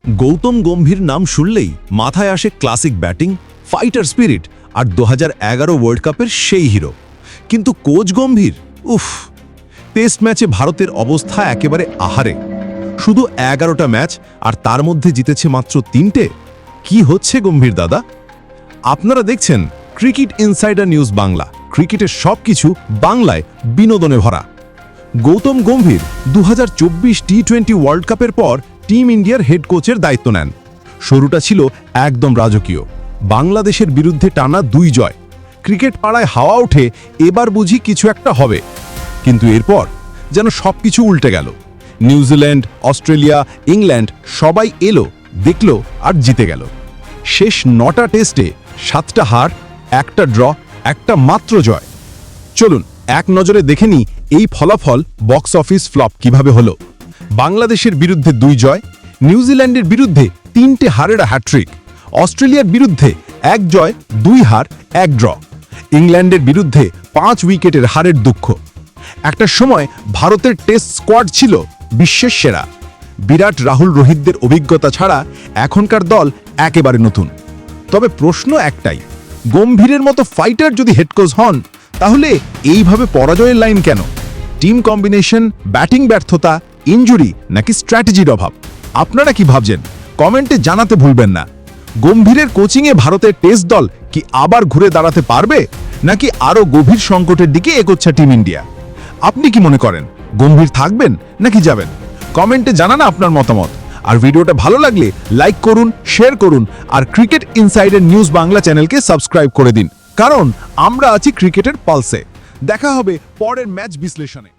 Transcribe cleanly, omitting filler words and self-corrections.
গৌতম গম্ভীর নাম শুনলেই মাথায় আসে ক্লাসিক ব্যাটিং, ফাইটার স্পিরিট আর 2011 ওয়ার্ল্ড কাপের সেই হিরো। কিন্তু কোচ গম্ভীর, উফ! টেস্ট ম্যাচে ভারতের অবস্থা একেবারে আহারে। শুধু 11টা ম্যাচ, আর তার মধ্যে জিতেছে মাত্র 3টে। কি হচ্ছে গম্ভীর দাদা? আপনারা দেখছেন ক্রিকেট ইনসাইডার নিউজ বাংলা। ক্রিকেটের সবকিছু বাংলায় বিনোদনে ভরা। গৌতম গম্ভীর 2024 টি-20 ওয়ার্ল্ড কাপের পর টিম ইন্ডিয়ার হেড কোচের দায়িত্ব নেন। শুরুটা ছিল একদম রাজকীয়। বাংলাদেশের বিরুদ্ধে টানা 2 জয়। ক্রিকেট পাড়ায় হাওয়া ওঠে, এবার বুঝি কিছু একটা হবে। কিন্তু এরপর যেন সবকিছু উল্টে গেল। নিউজিল্যান্ড, অস্ট্রেলিয়া, ইংল্যান্ড সবাই এলো, দেখলো আর জিতে গেল। শেষ 9টা টেস্টে 7টা হার, 1টা ড্র, 1টা মাত্র জয়। চলুন এক নজরে দেখে নিই এই ফলাফল বক্স অফিস ফ্লপ কিভাবে হলো। বাংলাদেশের বিরুদ্ধে 2 জয়, নিউজিল্যান্ডের বিরুদ্ধে 3টে হারের হ্যাট্রিক, অস্ট্রেলিয়ার বিরুদ্ধে 1 জয়, 2 হার, 1 ড্র, ইংল্যান্ডের বিরুদ্ধে 5 উইকেটের হারের দুঃখ। একটা সময় ভারতের টেস্ট স্কোয়াড ছিল বিশ্বের সেরা। বিরাট, রাহুল, রোহিতদের অভিজ্ঞতা ছাড়া এখনকার দল একেবারে নতুন। তবে প্রশ্ন একটাই, গম্ভীরের মতো ফাইটার যদি হেড কোচ হন, তাহলে এইভাবে পরাজয়ের লাইন কেন? টিম কম্বিনেশন, ব্যাটিং ব্যর্থতা, ইনজুরি নাকি স্ট্র্যাটেজির অভাব? আপনারা কি ভাবছেন কমেন্টে জানাতে ভুলবেন না। গম্ভীরের কোচিংয়ে ভারতের টেস্ট দল কি আবার ঘুরে দাঁড়াতে পারবে, নাকি আরও গভীর সংকটের দিকে এগোচ্ছে টিম ইন্ডিয়া? আপনি কি মনে করেন, গম্ভীর থাকবেন নাকি যাবেন? কমেন্টে জানান আপনার মতামত। আর ভিডিওটা ভালো লাগলে লাইক করুন, শেয়ার করুন, আর ক্রিকেট ইনসাইডার নিউজ বাংলা চ্যানেলকে সাবস্ক্রাইব করে দিন, কারণ আমরা আছি ক্রিকেটের পালসে। দেখা হবে পরের ম্যাচ বিশ্লেষণে।